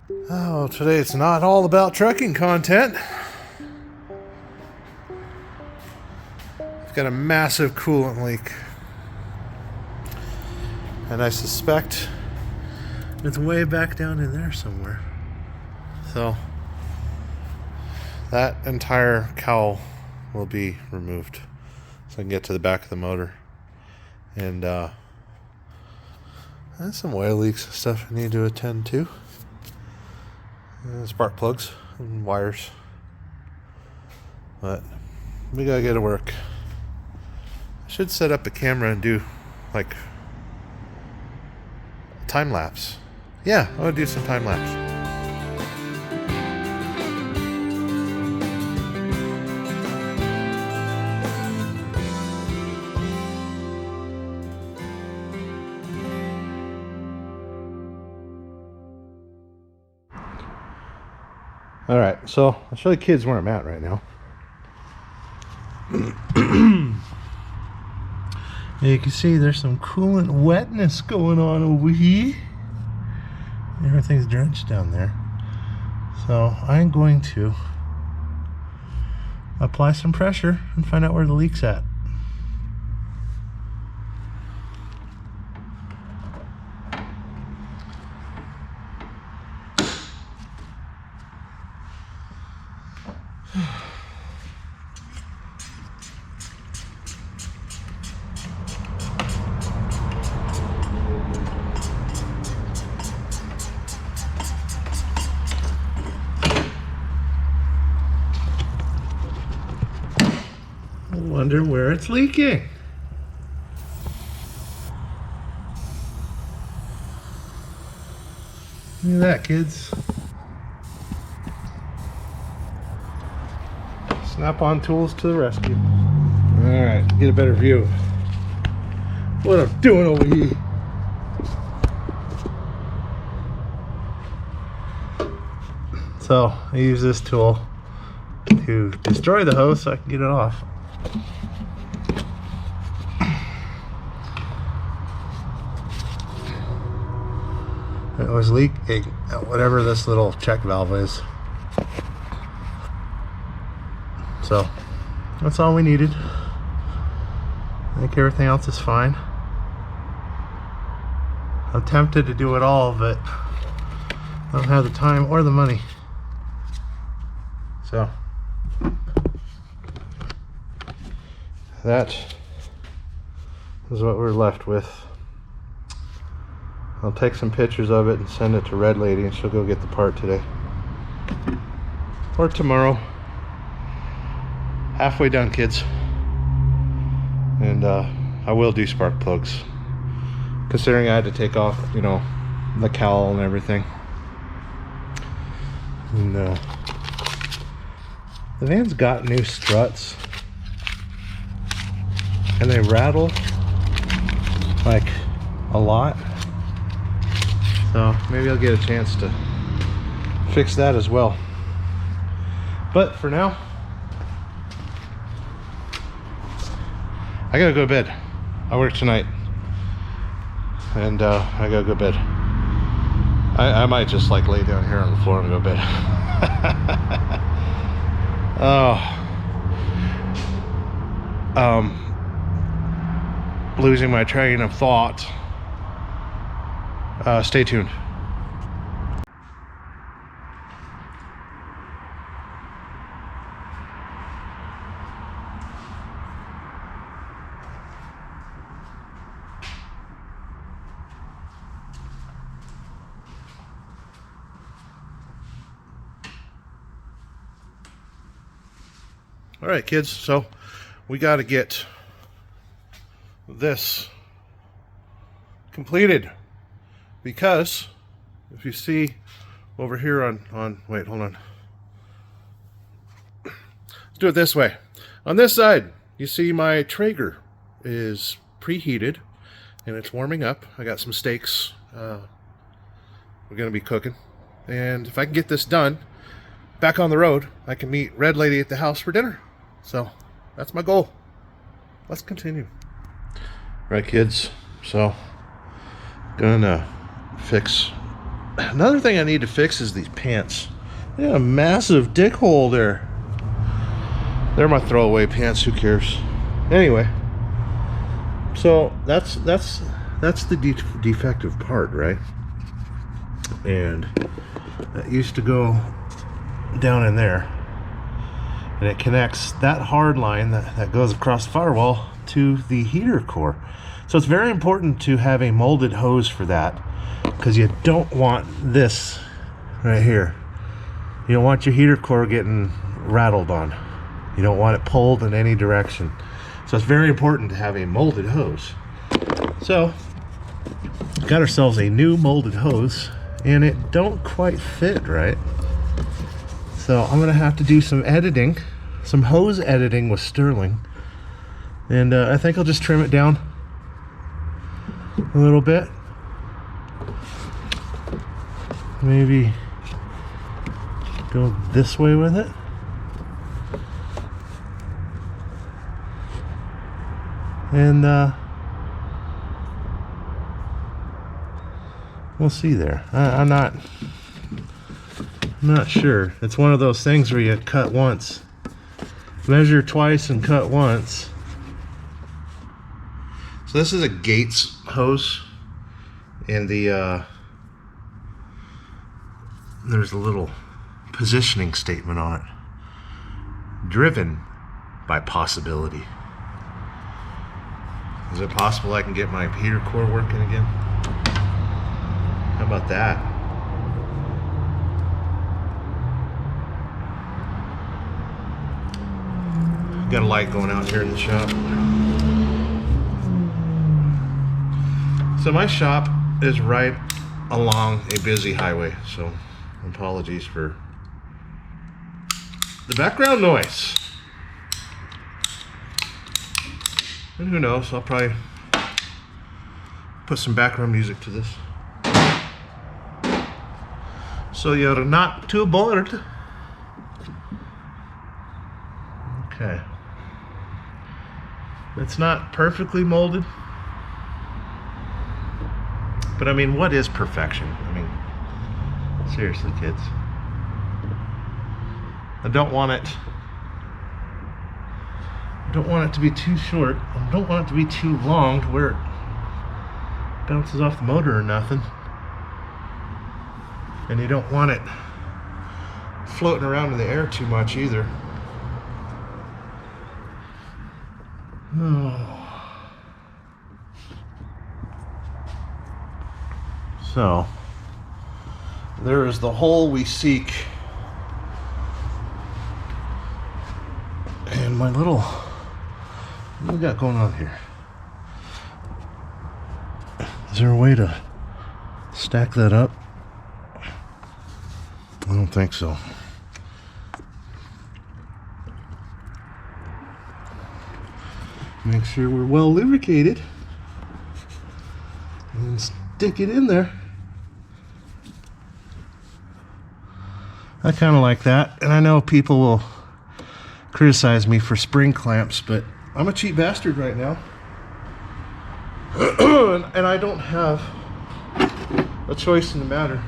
Oh, today it's not all about trucking content. I've got a massive coolant leak. And I suspect it's way back down in there somewhere. So that entire cowl will be removed so I can get to the back of the motor. And there's some oil leaks and stuff I need to attend to. Spark plugs and wires. But we gotta get to work. I should set up a camera and do like a time lapse. Yeah, I want to do some time lapse. All right, so I'll show the kids where I'm at right now. You can see there's some coolant wetness going on over here. Everything's drenched down there. So I'm going to apply some pressure and find out where the leak's at. I wonder where it's leaking. Look at that, kids. Snap-on tools to the rescue. Alright, get a better view of what I'm doing over here. So, I use this tool to destroy the hose so I can get it off. It was leaking whatever this little check valve is. So that's all we needed. I think everything else is fine. I'm tempted to do it all, but I don't have the time or the money. So that is what we're left with. I'll take some pictures of it and send it to Red Lady, and she'll go get the part today or tomorrow. Halfway done, kids. And I will do spark plugs, considering I had to take off, you know, the cowl and everything. And the van's got new struts, and they rattle like a lot. So maybe I'll get a chance to fix that as well. But for now, I gotta go to bed. I work tonight, and I gotta go to bed. I might just like lay down here on the floor and go to bed. Losing my train of thought. Stay tuned. All right, kids, so we got to get this completed, because if you see over here on wait, hold on. Let's do it this way. On this side, you see my Traeger is preheated and it's warming up. I got some steaks we're going to be cooking. And if I can get this done, back on the road, I can meet Red Lady at the house for dinner. So that's my goal. Let's continue. Right, kids, so gonna fix another thing I need to fix is these pants. They got a massive dick hole there. They're my throwaway pants, who cares? Anyway, so that's the defective part, right? And that used to go down in there, and it connects that hard line that goes across the firewall to the heater core. So it's very important to have a molded hose for that, because you don't want this right here. You don't want your heater core getting rattled on. You don't want it pulled in any direction. So it's very important to have a molded hose. So got ourselves a new molded hose, and it don't quite fit right. So I'm gonna have to do some editing, some hose editing with Sterling, and I think I'll just trim it down a little bit. Maybe go this way with it. And we'll see there. I'm not sure. It's one of those things where you cut once, measure twice, and cut once. So this is a Gates hose, and there's a little positioning statement on it. Driven by possibility. Is it possible I can get my heater core working again? How about that? Got a light going out here in the shop. So my shop is right along a busy highway, so apologies for the background noise. And who knows, I'll probably put some background music to this, so you're not too bored. Okay. It's not perfectly molded, but I mean, what is perfection? I mean, seriously, kids. I don't want it to be too short. I don't want it to be too long to where it bounces off the motor or nothing. And you don't want it floating around in the air too much either. Oh. So there is the hole we seek. And my little, what do we got going on here? Is there a way to stack that up? I don't think so. Make sure we're well lubricated and stick it in there. I kind of like that, and I know people will criticize me for spring clamps, but I'm a cheap bastard right now. And I don't have a choice in the matter.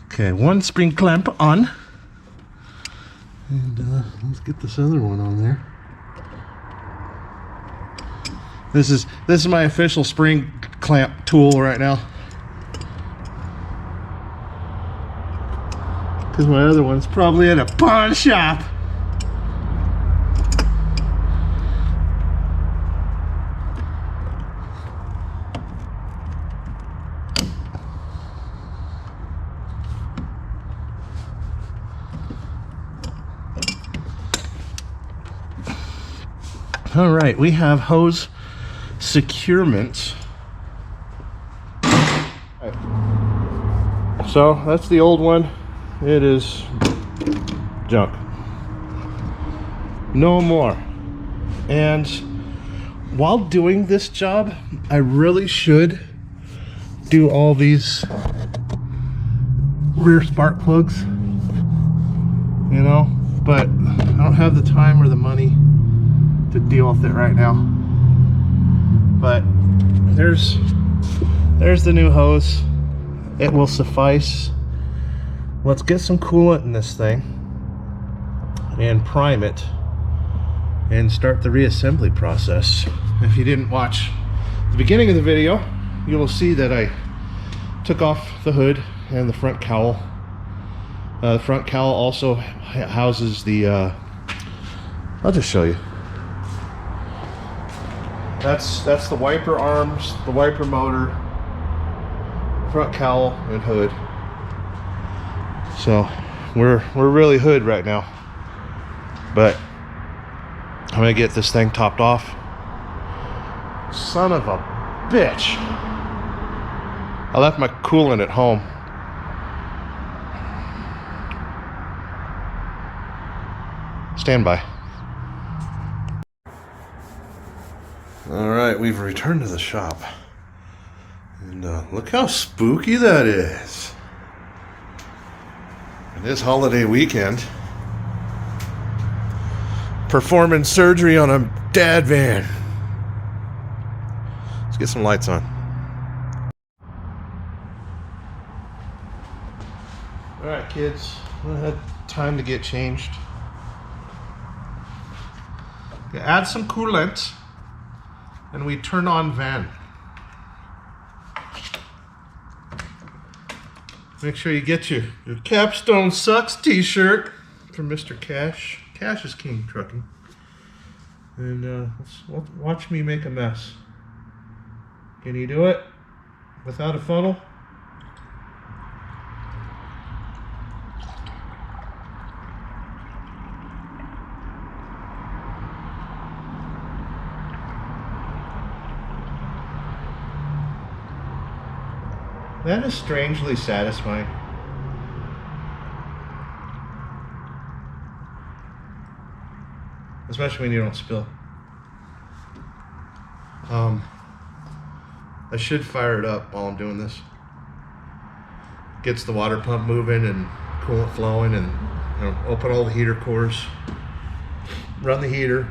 Okay, one spring clamp on, and let's get this other one on there. This is my official spring clamp tool right now, because my other one's probably at a pawn shop. All right, we have hose securements. So that's the old one. It is junk. No more. And while doing this job, I really should do all these rear spark plugs, you know, but I don't have the time or the money to deal with it right now. But there's the new hose. It will suffice. Let's get some coolant in this thing and prime it and start the reassembly process. If you didn't watch the beginning of the video, you will see that I took off the hood and the front cowl. The front cowl also houses the I'll just show you. That's the wiper arms, the wiper motor, front cowl, and hood. So we're really hood right now. But I'm gonna get this thing topped off. Son of a bitch. I left my coolant at home. Stand by. All right, we've returned to the shop. And look how spooky that is. It is holiday weekend. Performing surgery on a DADVAN. Let's get some lights on. All right, kids. I had time to get changed. You add some coolant, and we turn on van. Make sure you get your Capstone Sucks t-shirt from Mr. Cash. Cash is King Trucking. And watch me make a mess. Can you do it without a funnel? That is strangely satisfying. Especially when you don't spill. I should fire it up while I'm doing this. Gets the water pump moving and coolant flowing, and open all the heater cores. Run the heater.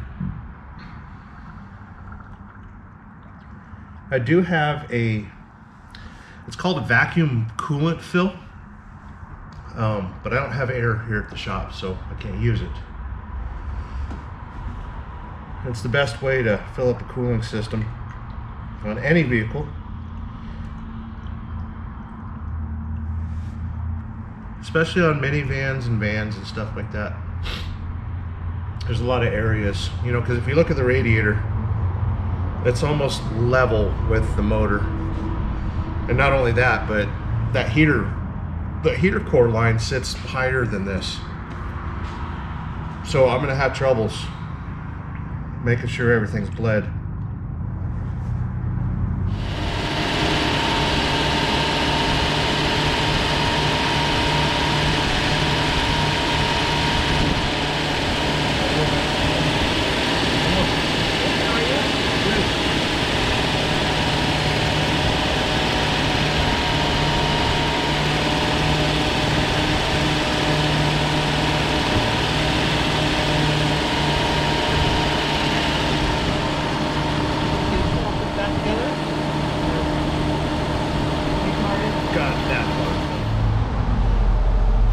I do have it's called a vacuum coolant fill, but I don't have air here at the shop, so I can't use it. It's the best way to fill up a cooling system on any vehicle, especially on minivans and vans and stuff like that. There's a lot of areas, because if you look at the radiator, it's almost level with the motor. And not only that, but the heater core line sits higher than this. So I'm gonna have troubles making sure everything's bled.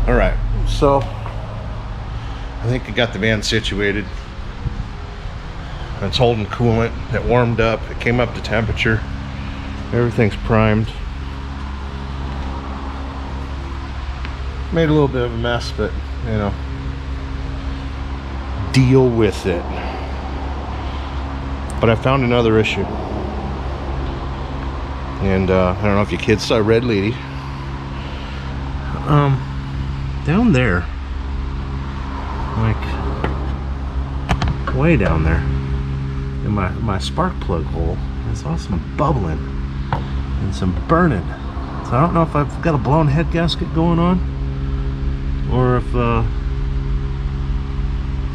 All right, so I think I got the van situated. It's holding coolant. It warmed up. It came up to temperature. Everything's primed. Made a little bit of a mess, but deal with it. But I found another issue. And I don't know if you kids saw Red Lady. Down there, like way down there in my spark plug hole, I saw some bubbling and some burning. So I don't know if I've got a blown head gasket going on or if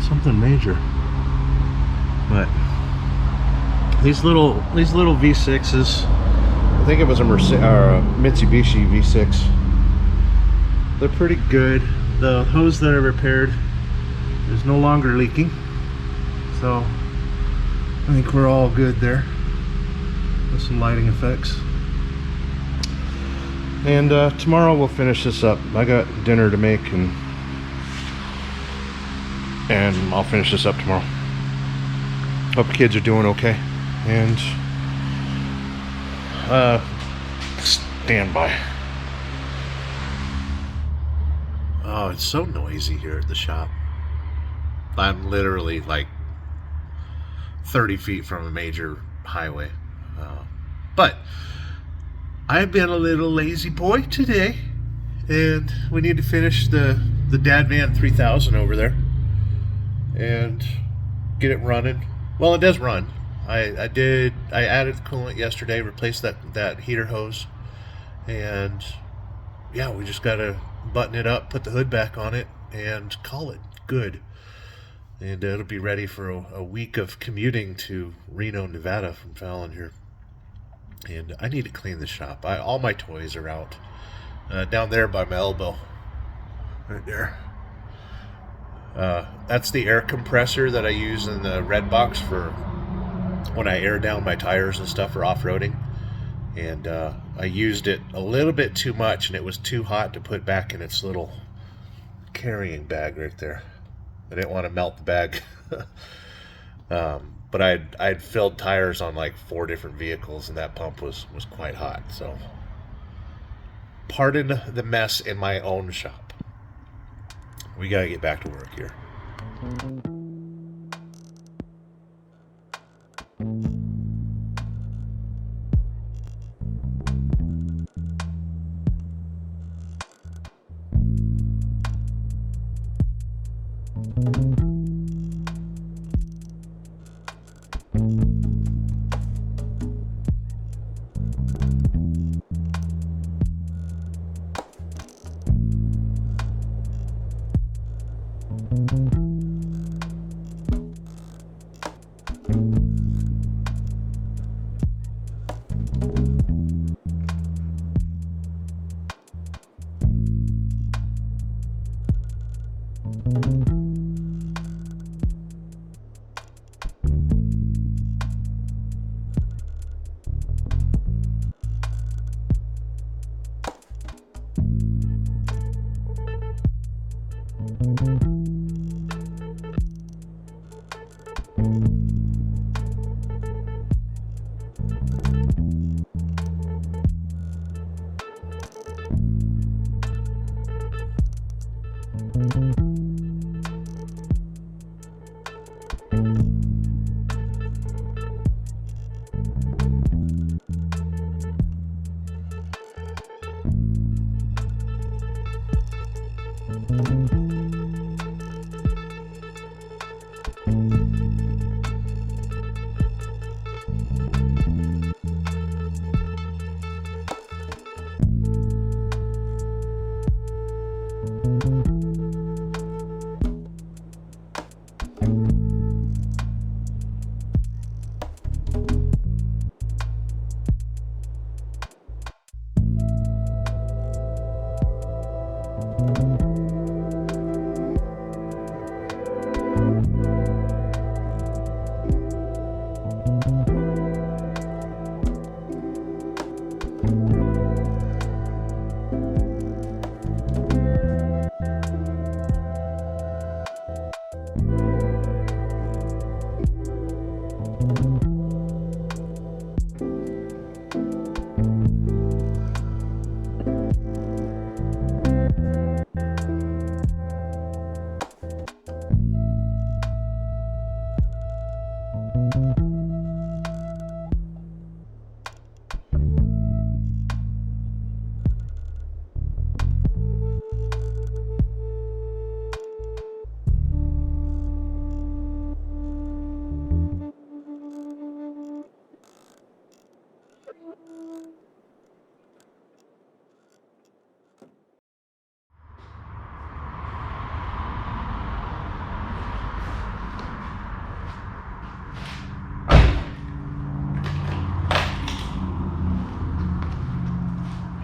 something major. But these little V6s, I think it was a Mitsubishi V6. They're pretty good. The hose that I repaired is no longer leaking, so I think we're all good there with some lighting effects. And tomorrow we'll finish this up. I got dinner to make, and I'll finish this up tomorrow. Hope the kids are doing okay. And stand by. Oh, it's so noisy here at the shop. I'm literally like 30 feet from a major highway. But I've been a little lazy boy today, and we need to finish the DADVAN 3000 over there and get it running. Well, it does run. I added the coolant yesterday, replaced that heater hose, and yeah, we just gotta button it up, put the hood back on it, and call it good. And it'll be ready for a week of commuting to Reno, Nevada from Fallon here. And I need to clean the shop. All my toys are out down there by my elbow, right there. That's the air compressor that I use in the red box for when I air down my tires and stuff for off-roading. And I used it a little bit too much, and it was too hot to put back in its little carrying bag right there. I didn't want to melt the bag. But I'd filled tires on like 4 different vehicles, and that pump was quite hot. So pardon the mess in my own shop. We gotta get back to work here.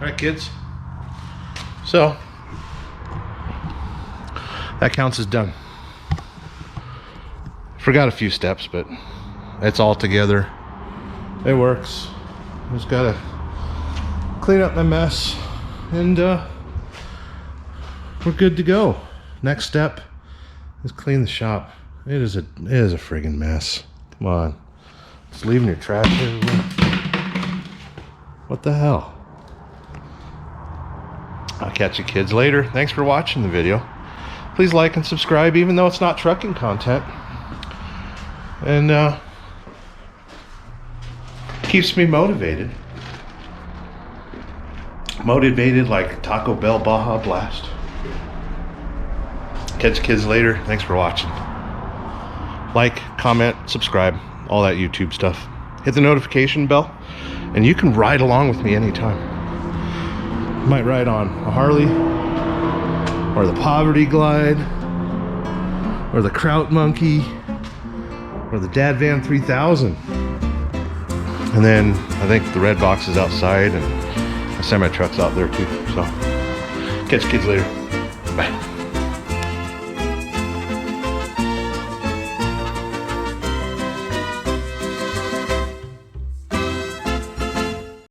All right, kids. So that counts as done. Forgot a few steps, but it's all together. It works. Just gotta clean up my mess, and we're good to go. Next step is clean the shop. It is a friggin' mess. Come on, just leaving your trash everywhere. What the hell? I'll catch you kids later. Thanks for watching the video. Please like and subscribe, even though it's not trucking content. And keeps me motivated. Motivated like Taco Bell Baja Blast. Catch you kids later. Thanks for watching. Like, comment, subscribe, all that YouTube stuff. Hit the notification bell, and you can ride along with me anytime. Might ride on a Harley, or the Poverty Glide, or the Kraut Monkey, or the DADVAN 3000. And then I think the red box is outside, and the semi-truck's out there too. So catch you kids later. Bye.